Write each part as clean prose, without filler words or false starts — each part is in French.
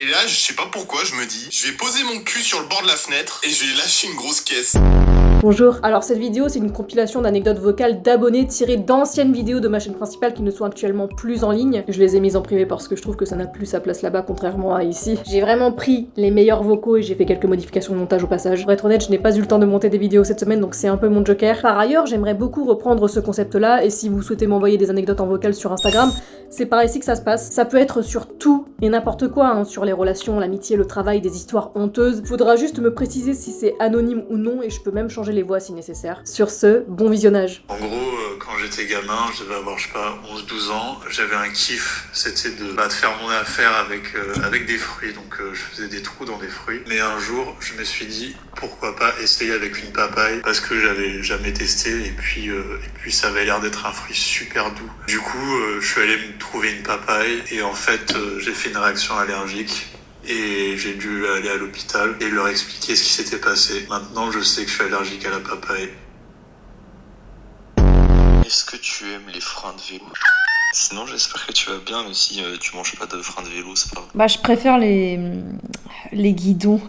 Et là, je sais pas pourquoi, je me dis, je vais poser mon cul sur le bord de la fenêtre et je vais lâcher une grosse caisse. Bonjour. Alors cette vidéo, c'est une compilation d'anecdotes vocales d'abonnés tirées d'anciennes vidéos de ma chaîne principale qui ne sont actuellement plus en ligne. Je les ai mises en privé parce que je trouve que ça n'a plus sa place là-bas, contrairement à ici. J'ai vraiment pris les meilleurs vocaux et j'ai fait quelques modifications de montage au passage. Pour être honnête, je n'ai pas eu le temps de monter des vidéos cette semaine, donc c'est un peu mon joker. Par ailleurs, j'aimerais beaucoup reprendre ce concept-là, et si vous souhaitez m'envoyer des anecdotes en vocal sur Instagram, c'est par ici que ça se passe. Ça peut être sur tout et n'importe quoi, hein, sur les relations, l'amitié, le travail, des histoires honteuses. Faudra juste me préciser si c'est anonyme ou non, et je peux même changer les voix si nécessaire. Sur ce, bon visionnage. En gros, quand j'étais gamin, je devais avoir, je sais pas, 11-12 ans, j'avais un kiff, c'était de faire mon affaire avec des fruits, donc je faisais des trous dans des fruits. Mais un jour, je me suis dit, pourquoi pas essayer avec une papaye, parce que j'avais jamais testé, et puis ça avait l'air d'être un fruit super doux. Du coup, je suis allé me trouver une papaye, et en fait, j'ai fait une réaction allergique. Et j'ai dû aller à l'hôpital et leur expliquer ce qui s'était passé. Maintenant, je sais que je suis allergique à la papaye. Est-ce que tu aimes les freins de vélo? Sinon, j'espère que tu vas bien, mais si tu manges pas de freins de vélo, c'est pas grave. Bah, je préfère les guidons.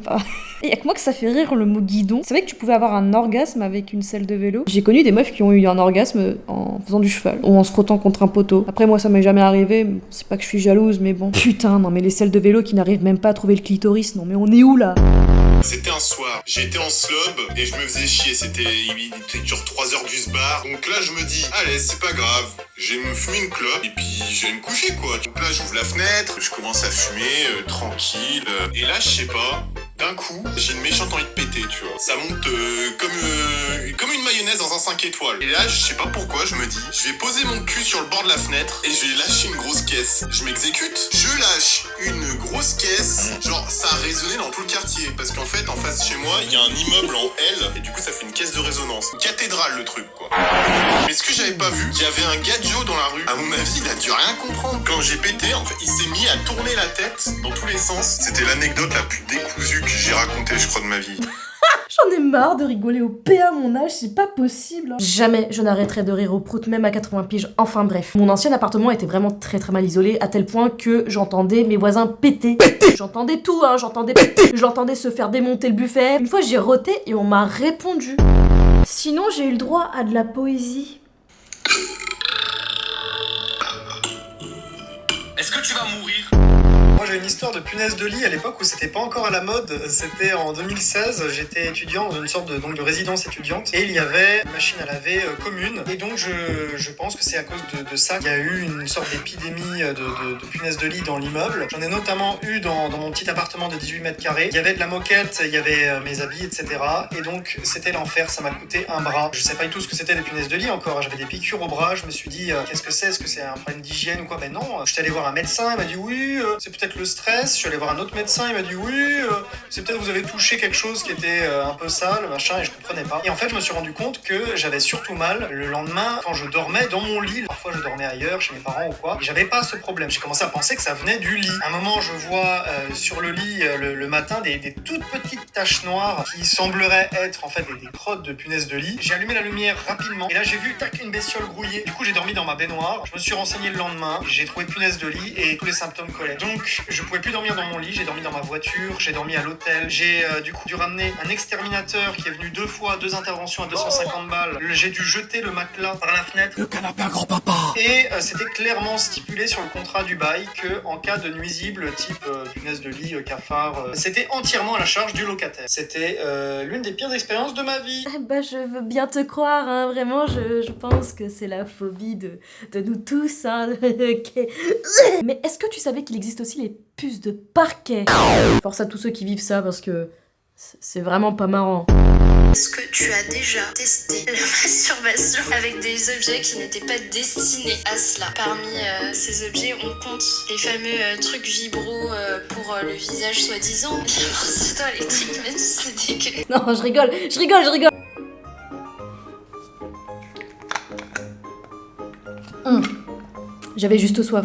Il y a que moi que ça fait rire le mot guidon. C'est vrai que tu pouvais avoir un orgasme avec une selle de vélo. J'ai connu des meufs qui ont eu un orgasme en faisant du cheval ou en se frottant contre un poteau. Après, moi, ça m'est jamais arrivé. C'est pas que je suis jalouse, mais bon. Putain, non, mais les selles de vélo qui n'arrivent même pas à trouver le clitoris. Non, mais on est où là? C'était un soir, j'étais en slob et je me faisais chier, il était genre 3h du sbar. Donc là je me dis, allez c'est pas grave, je vais me fumer une clope et puis je vais me coucher quoi. Donc là j'ouvre la fenêtre, je commence à fumer, tranquille. Et là je sais pas, d'un coup j'ai une méchante envie de péter tu vois. Ça monte comme une mayonnaise dans un 5 étoiles. Et là je sais pas pourquoi je me dis, je vais poser mon cul sur le bord de la fenêtre et je vais lâcher une grosse caisse. Je m'exécute, je lâche une grosse caisse, genre ça a résonné dans tout le quartier parce qu'en fait, en face de chez moi, il y a un immeuble en L, et du coup, ça fait une caisse de résonance. Une cathédrale, le truc, quoi. Mais ce que j'avais pas vu, il y avait un gadjo dans la rue. À mon avis, il a dû rien comprendre. Quand j'ai pété, en fait, il s'est mis à tourner la tête dans tous les sens. C'était l'anecdote la plus décousue que j'ai racontée, je crois, de ma vie. J'en ai marre de rigoler au P à mon âge, c'est pas possible. Jamais je n'arrêterai de rire au prout, même à 80 piges. Enfin bref. Mon ancien appartement était vraiment très très mal isolé, à tel point que j'entendais mes voisins péter. J'entendais tout, hein, j'entendais péter. Je l'entendais se faire démonter le buffet. Une fois j'ai roté et on m'a répondu. Sinon j'ai eu le droit à de la poésie. Est-ce que tu vas mourir? Moi j'ai une histoire de punaise de lit à l'époque où c'était pas encore à la mode, c'était en 2016, j'étais étudiant dans une sorte de résidence étudiante et il y avait une machine à laver commune et donc je pense que c'est à cause de ça qu'il y a eu une sorte d'épidémie de punaise de lit dans l'immeuble. J'en ai notamment eu dans mon petit appartement de 18 mètres carrés, il y avait de la moquette, il y avait mes habits etc. Et donc c'était l'enfer, ça m'a coûté un bras. Je sais pas du tout ce que c'était des punaises de lit encore, j'avais des piqûres au bras, je me suis dit qu'est-ce que c'est, est-ce que c'est un problème d'hygiène ou quoi? Ben non, je suis allé voir un médecin, il m'a dit oui, c'est peut-être le stress. Je suis allé voir un autre médecin, il m'a dit oui, c'est peut-être vous avez touché quelque chose qui était un peu sale, machin, et je comprenais pas. Et en fait, je me suis rendu compte que j'avais surtout mal le lendemain quand je dormais dans mon lit. Parfois, je dormais ailleurs, chez mes parents ou quoi, et j'avais pas ce problème. J'ai commencé à penser que ça venait du lit. À un moment, je vois sur le lit le matin des toutes petites taches noires qui sembleraient être en fait des crottes de punaises de lit. J'ai allumé la lumière rapidement, et là, j'ai vu tac une bestiole grouiller. Du coup, j'ai dormi dans ma baignoire. Je me suis renseigné le lendemain, j'ai trouvé punaises de lit et tous les symptômes collaient. Donc, je pouvais plus dormir dans mon lit, j'ai dormi dans ma voiture, j'ai dormi à l'hôtel, j'ai du coup dû ramener un exterminateur qui est venu 2 fois, 2 interventions à 250 balles, j'ai dû jeter le matelas par la fenêtre. Le canapé à grand-papa. Et c'était clairement stipulé sur le contrat du bail que en cas de nuisible type punaise de lit, cafard, c'était entièrement à la charge du locataire. C'était l'une des pires expériences de ma vie. Bah je veux bien te croire, hein, vraiment, je pense que c'est la phobie de nous tous, hein. Mais est-ce que tu savais qu'il existe aussi les puces de parquet? Force à tous ceux qui vivent ça parce que c'est vraiment pas marrant. Est-ce que tu as déjà testé la masturbation avec des objets qui n'étaient pas destinés à cela? Parmi ces objets, on compte les fameux trucs vibro pour le visage soi-disant, les brosseurs électriques, même si c'est dégueu. Non, je rigole. J'avais juste soif.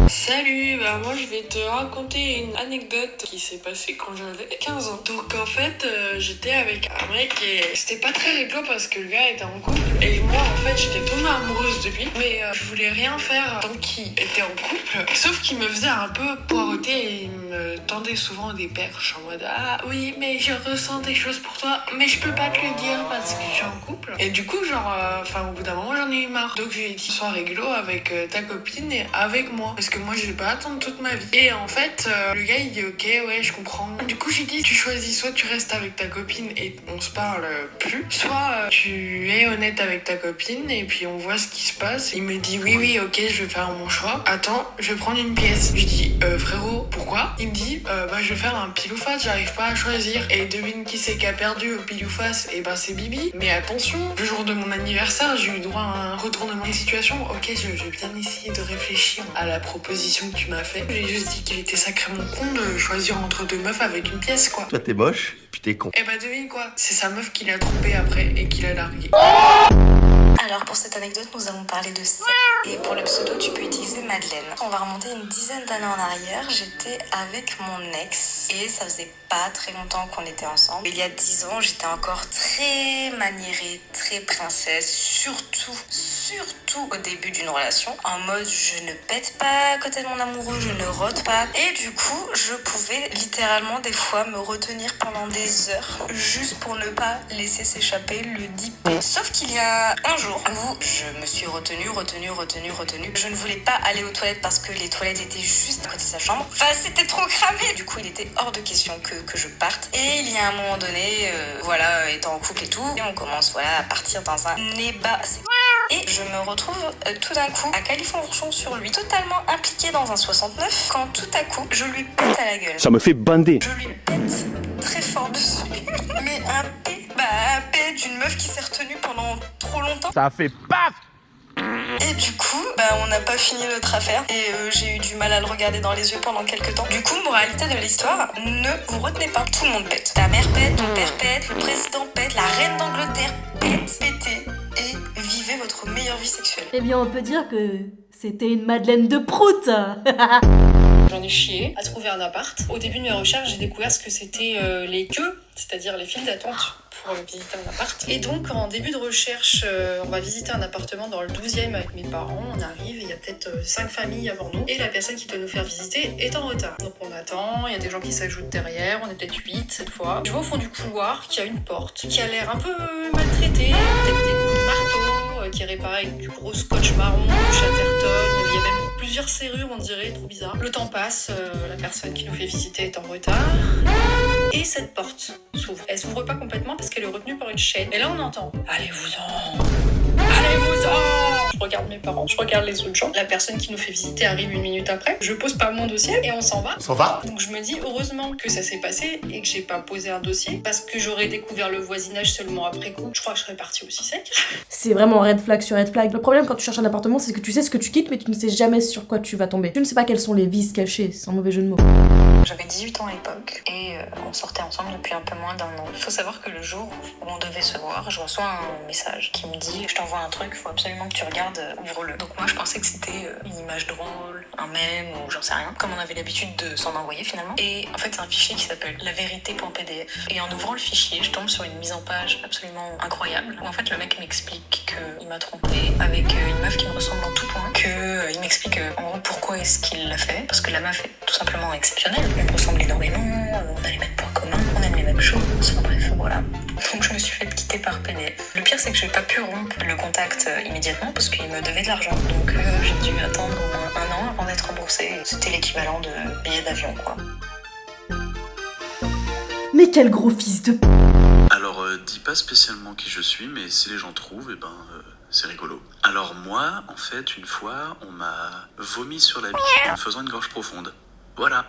Salut, bah moi je vais te raconter une anecdote qui s'est passée quand j'avais 15 ans. Donc en fait, j'étais avec un mec et c'était pas très rigolo parce que le gars était en couple et moi en fait j'étais tombée amoureuse de lui, mais je voulais rien faire tant qu'il était en couple, sauf qu'il me faisait un peu poireauter et me tendait souvent des perches en mode ah oui mais je ressens des choses pour toi mais je peux pas te le dire parce que je suis en couple. Et du coup genre au bout d'un moment j'en ai eu marre. Donc j'ai dit sois réglo avec ta copine et avec moi parce que moi je vais pas attendre toute ma vie. Et en fait le gars il dit ok ouais je comprends. Du coup j'ai dit tu choisis soit tu restes avec ta copine et on se parle plus, soit tu es honnête avec ta copine et puis on voit ce qui se passe. Il me dit oui ok je vais faire mon choix. Attends je vais prendre une pièce. Je lui dis frérot pourquoi? Il me dit je vais faire un pile ou face, j'arrive pas à choisir. Et devine qui c'est qui a perdu au pile ou face? Et c'est Bibi. Mais attention, le jour de mon anniversaire j'ai eu droit à un retournement de situation. Ok je vais bien essayer de réfléchir à la proposition que tu m'as fait. J'ai juste dit qu'il était sacrément con de choisir entre deux meufs avec une pièce quoi. Toi t'es moche, puis t'es con. Et devine quoi, c'est sa meuf qui l'a trompé après et qui l'a largué. Alors pour cette anecdote, nous allons parler de sexe. Et pour le pseudo, tu peux utiliser Madeleine. On va remonter une dizaine d'années en arrière. J'étais avec mon ex et ça faisait pas très longtemps qu'on était ensemble. Il y a 10 ans, j'étais encore très maniérée, très princesse, surtout au début d'une relation. En mode, je ne pète pas à côté de mon amoureux, je ne rote pas. Et du coup, je pouvais littéralement des fois me retenir pendant des heures juste pour ne pas laisser s'échapper le dip. Sauf qu'il y a un jour où je me suis retenue. Je ne voulais pas aller aux toilettes parce que les toilettes étaient juste à côté de sa chambre. Enfin, c'était trop cramé. Du coup, il était hors de question que je parte. Et il y a un moment donné, étant en couple et tout, et on commence à partir dans un débat. Et je me retrouve tout d'un coup à califourchon sur lui, totalement impliquée dans un 69, quand tout à coup, je lui pète à la gueule. Ça me fait bander. Je lui pète très fort dessus. Mais un P d'une meuf qui s'est retenue pendant trop longtemps. Ça fait paf. Et du coup, on n'a pas fini notre affaire et j'ai eu du mal à le regarder dans les yeux pendant quelques temps. Du coup, moralité de l'histoire, ne vous retenez pas. Tout le monde pète. Ta mère pète, ton père pète, le président pète, la reine d'Angleterre pète. Pétez et vivez votre meilleure vie sexuelle. Eh bien, on peut dire que c'était une Madeleine de Prout. J'en ai chié à trouver un appart. Au début de mes recherches, j'ai découvert ce que c'était les queues, c'est-à-dire les files d'attente pour visiter un appart. Et donc, en début de recherche, on va visiter un appartement dans le 12e avec mes parents. On arrive et il y a peut-être 5 familles avant nous. Et la personne qui doit nous faire visiter est en retard. Donc on attend, il y a des gens qui s'ajoutent derrière. On est peut-être 8 cette fois. Je vois au fond du couloir qu'il y a une porte qui a l'air un peu maltraitée, peut-être des coups de marteau, qui est réparée avec du gros scotch marron, du Chatterton. Il y a même plusieurs serrures, on dirait, trop bizarre. Le temps passe, la personne qui nous fait visiter est en retard. Et cette porte s'ouvre. Elle s'ouvre pas complètement parce qu'elle est retenue par une chaîne. Et là, on entend « Allez-vous-en ! Allez-vous-en !» Je regarde mes parents, je regarde les autres gens. La personne qui nous fait visiter arrive 1 minute après. Je pose pas mon dossier et on s'en va. On s'en va. Donc je me dis heureusement que ça s'est passé et que j'ai pas posé un dossier parce que j'aurais découvert le voisinage seulement après coup. Je crois que je serais partie aussi sec. C'est vraiment red flag sur red flag. Le problème quand tu cherches un appartement, c'est que tu sais ce que tu quittes, mais tu ne sais jamais sur quoi tu vas tomber. Tu ne sais pas quels sont les vices cachés, c'est un mauvais jeu de mots. J'avais 18 ans à l'époque et on sortait ensemble depuis un peu moins d'1 an. Il faut savoir que le jour où on devait se voir, je reçois un message qui me dit « Je t'envoie un truc, faut absolument que tu regardes, ouvre-le ». Donc moi je pensais que c'était une image drôle, un mème ou j'en sais rien, comme on avait l'habitude de s'en envoyer finalement. Et en fait c'est un fichier qui s'appelle lavérité.pdf. Et en ouvrant le fichier, je tombe sur une mise en page absolument incroyable où en fait le mec m'explique qu'il m'a trompé avec une meuf qui me ressemble en tout point, qu'il m'explique en gros pourquoi est-ce qu'il l'a fait, parce que la meuf est tout simplement exceptionnelle. On me ressemble énormément, on a les mêmes points communs, on aime les mêmes choses, enfin bref, voilà. Donc je me suis fait quitter par PDF. Le pire c'est que j'ai pas pu rompre le contact immédiatement parce qu'il me devait de l'argent. Donc j'ai dû attendre au moins 1 an avant d'être remboursée. C'était l'équivalent de billets d'avion quoi. Mais quel gros fils de... Alors dis pas spécialement qui je suis, mais si les gens trouvent, c'est rigolo. Alors moi, en fait, une fois, on m'a vomi sur la bite en me faisant une gorge profonde. Voilà.